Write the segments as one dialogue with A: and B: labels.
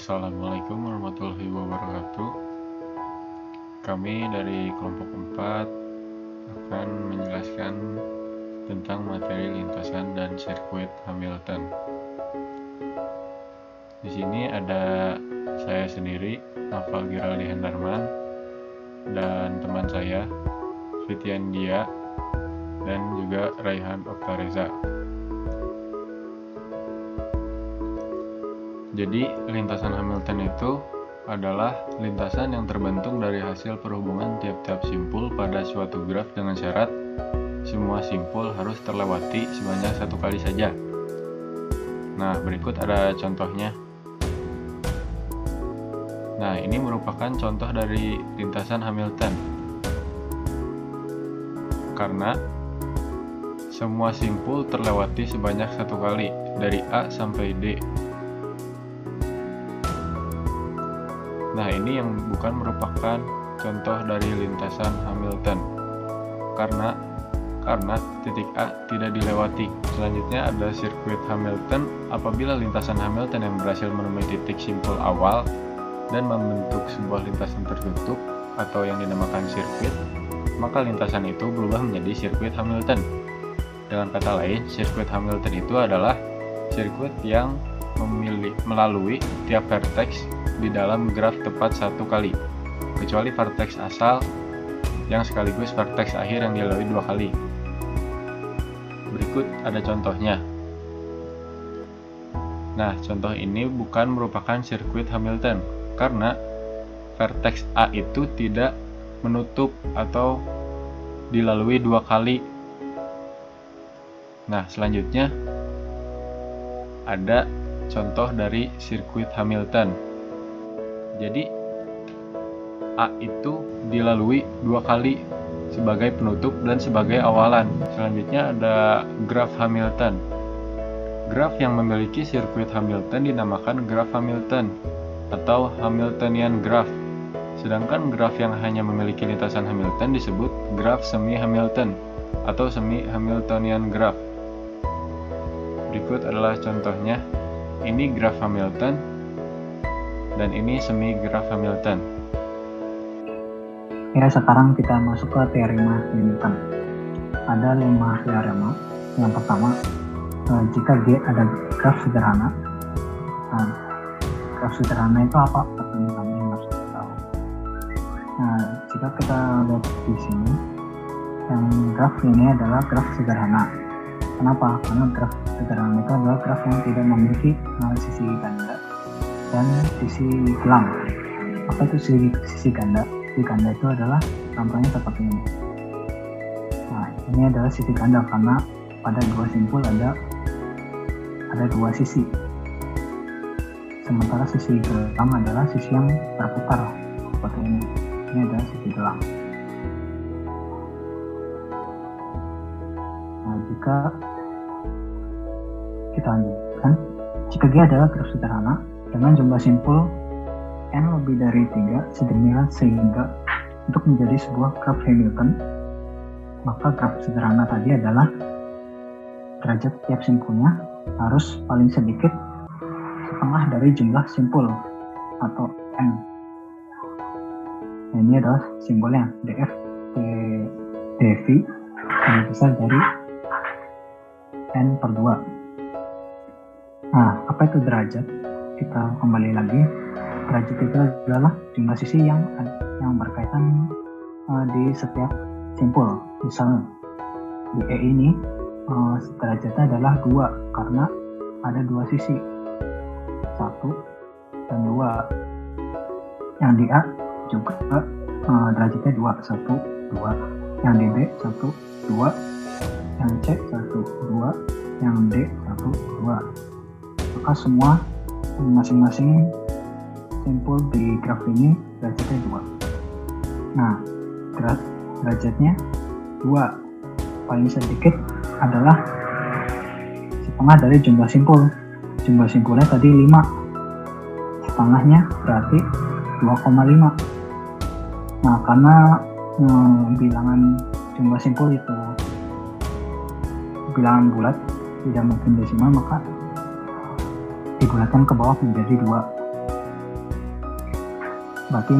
A: Assalamualaikum warahmatullahi wabarakatuh. Kami dari kelompok 4 akan menjelaskan tentang materi lintasan dan sirkuit Hamilton. Di sini ada saya sendiri, Noval Giraldi Hendarman, dan teman saya, Fitian Dia, dan juga Raihan Oktareza. Jadi, lintasan Hamilton itu adalah lintasan yang terbentuk dari hasil perhubungan tiap-tiap simpul pada suatu graf dengan syarat semua simpul harus terlewati sebanyak satu kali saja. Nah, berikut ada contohnya. Nah, ini merupakan contoh dari lintasan Hamilton. Karena semua simpul terlewati sebanyak satu kali dari A sampai D. Nah, ini yang bukan merupakan contoh dari lintasan Hamilton karena titik A tidak dilewati. Selanjutnya ada sirkuit Hamilton. Apabila lintasan Hamilton yang berhasil menemui titik simpul awal dan membentuk sebuah lintasan tertutup atau yang dinamakan sirkuit, maka lintasan itu berubah menjadi sirkuit Hamilton. Dengan kata lain, sirkuit Hamilton itu adalah sirkuit yang melalui tiap vertex di dalam graf tepat satu kali, kecuali vertex asal yang sekaligus vertex akhir yang dilalui dua kali. Berikut ada contohnya. Nah, contoh ini bukan merupakan sirkuit Hamilton karena vertex A itu tidak menutup atau dilalui dua kali. Nah, selanjutnya ada contoh dari sirkuit Hamilton. Jadi A itu dilalui dua kali sebagai penutup dan sebagai awalan. Selanjutnya ada graf Hamilton. Graf yang memiliki sirkuit Hamilton dinamakan graf Hamilton atau Hamiltonian graph. Sedangkan graf yang hanya memiliki lintasan Hamilton disebut graf semi Hamilton atau semi Hamiltonian graph. Berikut adalah contohnya. Ini graf Hamilton dan ini semi graf Hamilton.
B: Ya, sekarang kita masuk ke teorema Hamilton. Ada 5 teorema. Yang pertama, jika G ada graf sederhana. Nah, graf sederhana itu apa? Pertanyaan yang harus kita tahu. Nah, jika kita lihat di sini, yang graf ini adalah graf sederhana. Kenapa? Karena graf sederhana itu adalah graf yang tidak memiliki sisi ganda dan sisi gelang. Apa itu sisi ganda? Sisi ganda itu adalah contohnya seperti ini. Nah, ini adalah sisi ganda karena pada dua simpul ada dua sisi. Sementara sisi gelang adalah sisi yang berputar seperti ini. Ini adalah sisi gelang. Nah, jika kita lanjutkan, jika G adalah graf sederhana dengan jumlah simpul n lebih dari 3 sedemikian sehingga untuk menjadi sebuah graf Hamilton, maka graf sederhana tadi adalah derajat tiap simpulnya harus paling sedikit setengah dari jumlah simpul atau n. Nah, ini adalah simbolnya df dv lebih besar dari n per 2. Nah, apa itu derajat? Kita kembali lagi. Derajat itu adalah jumlah sisi yang berkaitan di setiap simpul. Misalnya di E ini derajatnya adalah 2 karena ada dua sisi, 1 dan 2. Yang di A juga derajatnya 2, 1, 2. Yang di B 1, 2. Yang C 1, 2. Yang D 1, 2. Maka semua masing-masing simpul di graf ini derajatnya 2. Nah, derajatnya 2 paling sedikit adalah setengah dari jumlah simpul. Jumlah simpulnya tadi 5. Setengahnya berarti 2,5. Nah, karena bilangan jumlah simpul itu bilangan bulat, tidak mungkin desimal, maka dibulatkan ke bawah menjadi 2. berarti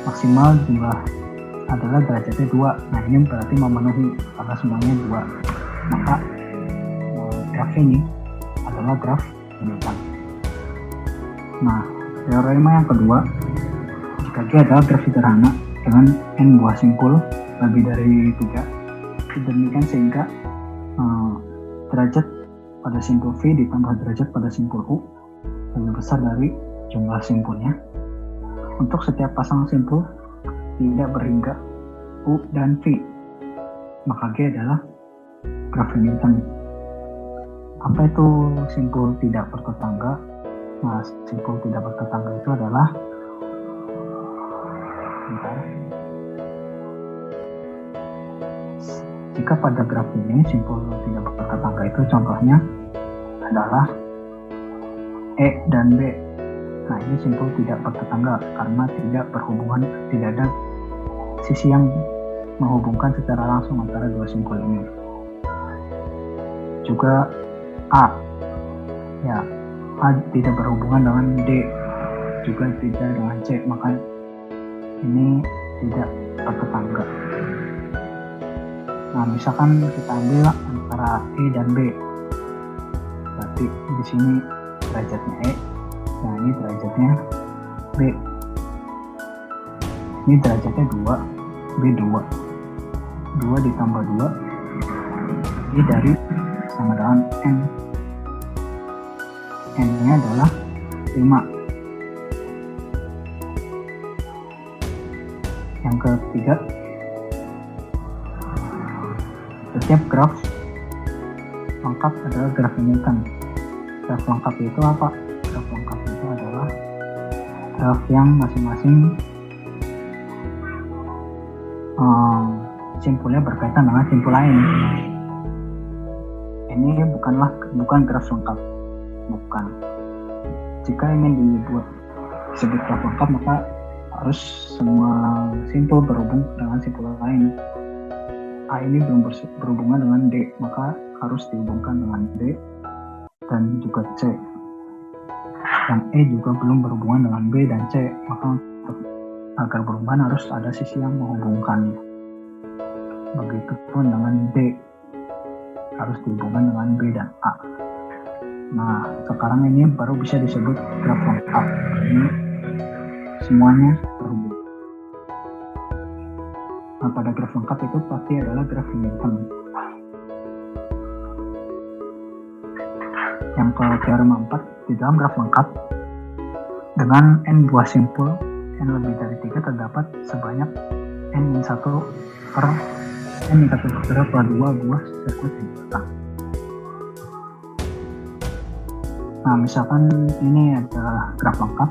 B: maksimal jumlah adalah derajatnya 2. Nah, ini berarti memenuhi karena semuanya 2. Maka graf ini adalah graf Hamilton. Nah, teorema yang kedua, jika G adalah graf sederhana dengan n buah simpul lebih dari 3, demikian sehingga derajat pada simpul V ditambah derajat pada simpul U lebih besar dari jumlah simpulnya. Untuk setiap pasang simpul tidak berhingga U dan V, maka G adalah graf Hamilton. Apa itu simpul tidak bertetangga? Nah, simpul tidak bertetangga itu adalah jika pada graf ini simpul tidak bertetangga itu contohnya adalah E dan B. Nah, ini simpul tidak bertetangga karena tidak berhubungan, tidak ada sisi yang menghubungkan secara langsung antara dua simpul ini. Juga A, ya, A tidak berhubungan dengan D, juga tidak dengan C, maka ini tidak bertetangga. Nah, misalkan kita ambil antara E dan B, berarti di sini derajatnya E, nah ini derajatnya B. Ini derajatnya 2, B 2. 2 ditambah 2, ini dari sama dengan N. N-nya adalah 5. Yang ketiga, setiap graf lengkap adalah graf Hamilton. Graf lengkap itu apa? Graf lengkap itu adalah graf yang masing-masing simpulnya berkaitan dengan simpul lain. Ini bukan graf lengkap, bukan. Jika ingin disebut graf lengkap, maka harus semua simpul berhubung dengan simpul lain. A ini belum berhubungan dengan D, maka harus dihubungkan dengan D dan juga C. Yang E juga belum berhubungan dengan B dan C, maka agar berhubungan harus ada sisi yang menghubungkannya. Begitupun dengan D, harus dihubungkan dengan B dan A. Nah, sekarang ini baru bisa disebut graf lengkap. Ini semuanya berhubung. Nah, pada graf lengkap itu pasti adalah graf Hamilton. Yang ke teorema 4, di dalam graf lengkap dengan n buah simpul n lebih dari 3 terdapat sebanyak n-1 per n-1 per 2 buah sirkuit Hamilton. Nah, misalkan ini adalah graf lengkap,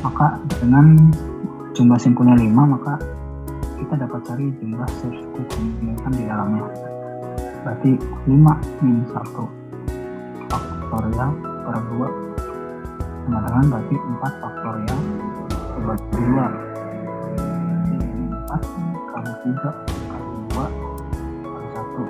B: maka dengan jumlah simpulnya 5, maka kita dapat cari jumlah sirkuit Hamilton di dalamnya. Berarti 5 min 1 faktorial per 2 sama dengan berarti 4 faktorial per 2. Ini 4 kali 3 kali 2 kali 1.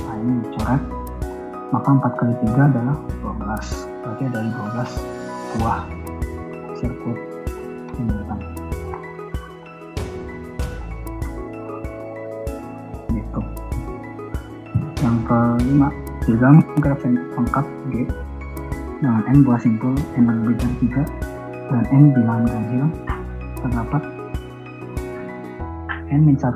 B: Nah, ini dicoret. Maka 4 kali 3 adalah 12. Berarti ada 12 buah sirkuit Hamilton. Gitu. Yang kelima, di dalam graf lengkap G dengan n buah simpul n lebih dari 3 dan n bilangan ganjil terdapat n-1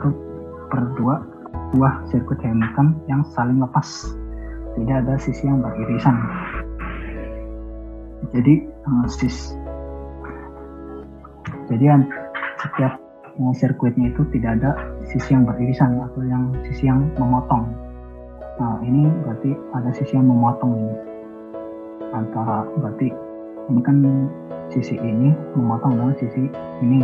B: per 2 buah sirkuit Hamilton yang saling lepas. Tidak ada sisi yang beririsan. Jadi setiap sirkuitnya itu tidak ada sisi yang beririsan atau sisi yang memotong. Nah, ini berarti ada sisi yang memotong ini. Berarti ini kan sisi ini memotong dengan sisi ini.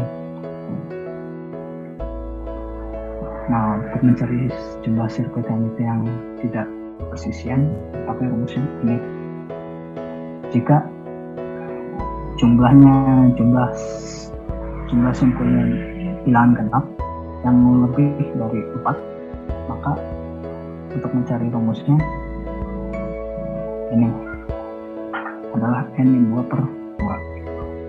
B: Nah, untuk mencari jumlah sirkuit Hamilton yang tidak persisian, pakai rumusnya ini. Jika jumlah simpulnya bilangan genap yang lebih dari 4, maka untuk mencari rumusnya ini adalah n min 2 per 2.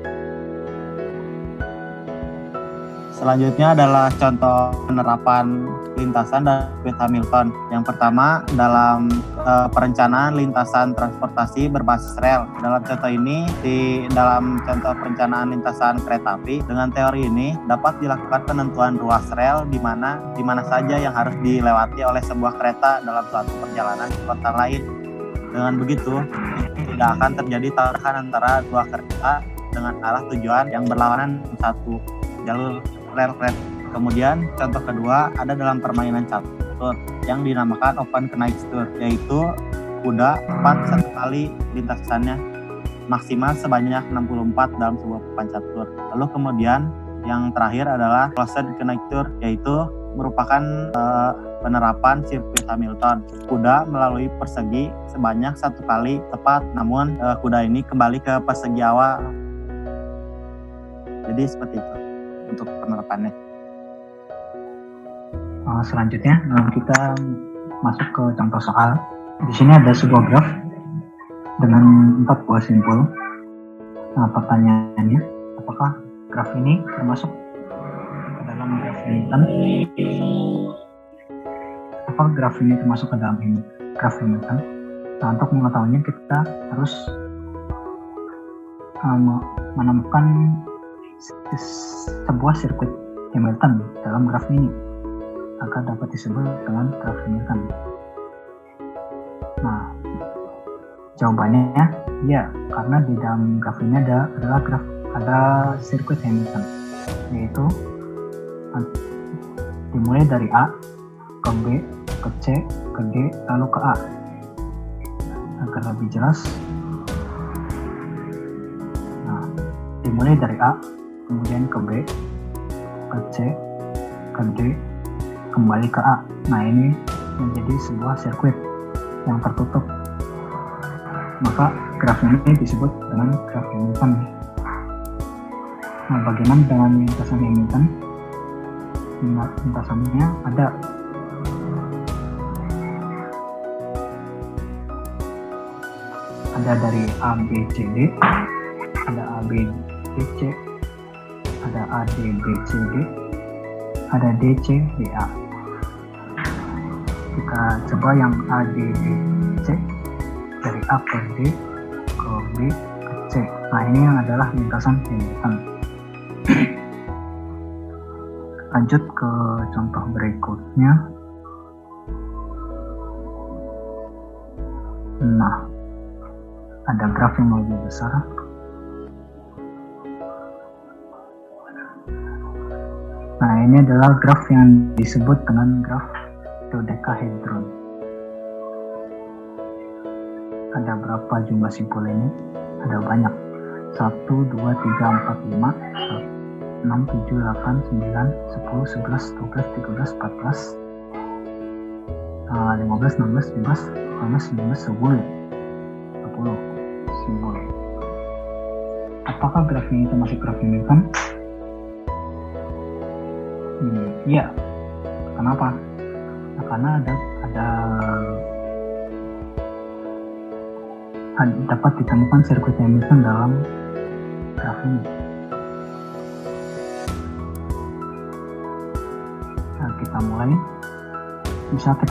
C: Selanjutnya adalah contoh penerapan lintasan dan sirkuit Hamilton. Yang pertama dalam perencanaan lintasan transportasi berbasis rel. Dalam contoh ini, dalam contoh perencanaan lintasan kereta api, dengan teori ini dapat dilakukan penentuan ruas rel di mana saja yang harus dilewati oleh sebuah kereta dalam suatu perjalanan ke kota lain. Dengan begitu, tidak akan terjadi tabrakan antara dua kereta dengan arah tujuan yang berlawanan satu jalur rel kereta. Kemudian contoh kedua ada dalam permainan catur yang dinamakan open contexture, yaitu kuda cepat satu kali lintasannya maksimal sebanyak 64 dalam sebuah papan catur. Lalu kemudian yang terakhir adalah closed contexture, yaitu merupakan penerapan sirkuit Hamilton. Kuda melalui persegi sebanyak satu kali tepat, namun kuda ini kembali ke persegi awal. Jadi seperti itu untuk penerapannya.
B: Selanjutnya kita masuk ke contoh soal. Di sini ada sebuah graf dengan 4 buah simpul. Pertanyaannya, apakah graf ini termasuk ke dalam graf Hamilton? Apakah graf ini termasuk ke dalam graf Hamilton? Untuk mengetahuinya kita harus menemukan sebuah sirkuit Hamilton dalam graf ini agar dapat disebut dengan graf Hamilton. Nah, jawabannya ya, karena di dalam graf ini ada sirkuit Hamilton, yaitu dimulai dari A ke B ke C ke D lalu ke A. Agar lebih jelas, nah, dimulai dari A kemudian ke B ke C ke D kembali ke A. Nah, ini menjadi sebuah sirkuit yang tertutup. Maka graf ini disebut dengan graf Hamilton. Nah, bagaimana dengan lintasan Hamilton? Lintasannya ada dari A, B, C, D, ada A, B, D, C, ada A, D, B, C, D, ada D, C, D, A. Kita coba yang A, D, B, C, dari A ke D, ke B, ke C. Nah, ini yang adalah lintasan Hamilton. Lanjut ke contoh berikutnya. Nah, ada graf yang lebih besar. Nah, ini adalah graf yang disebut dengan graf dodecahedron. Ada berapa jumlah simpul ini? Ada banyak. 1, 2, 3, 4, 5, 6, 7, 8, 9, 10, 11, 12, 13, 14, 15, 16, 17, 18, 19, 20 simpul. Apakah graf ini termasuk graf Hamilton? Iya. Kenapa? Nah, karena dapat ditemukan sirkuit Hamilton dalam graf ini. Nah, kita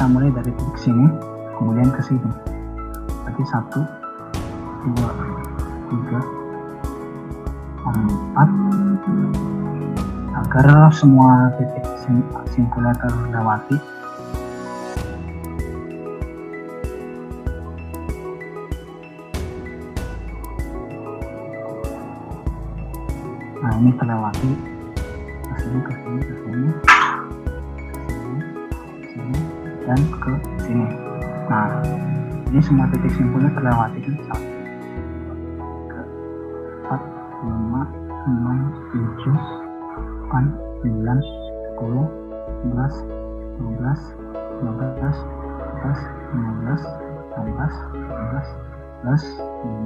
B: mulai dari titik sini, kemudian ke sini. Berarti 1, 2, 3, 4. Agar semua titik simpulnya terlewati, nah ini terlewati ke sini, ke sini, ke sini, sini, dan ke sini. Nah, ini semua titik simpulnya terlewati kan. 1, 2, 3, 4, 5, 6, 7, 8, 9, 10, 11, 12, 13, 14, 15, 16, 17, 18,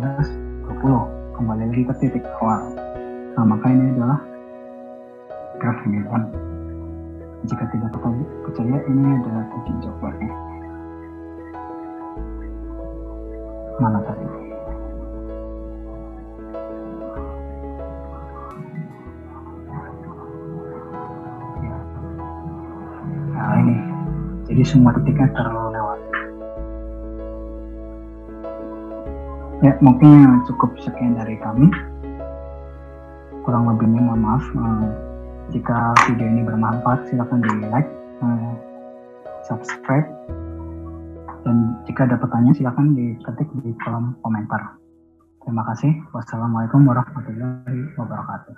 B: 19, 20. Kembali lagi ke titik awal. Nah, maka ini adalah graf Hamilton. Jika tidak percaya, ini adalah titik jawabannya. Mana tadi? jadi semua titiknya terlewati. Ya, mungkin cukup sekian dari kami. Kurang lebihnya mohon maaf. Jika video ini bermanfaat, silakan di like, subscribe, dan jika ada pertanyaan silakan diketik di kolom komentar. Terima kasih. Wassalamualaikum warahmatullahi wabarakatuh.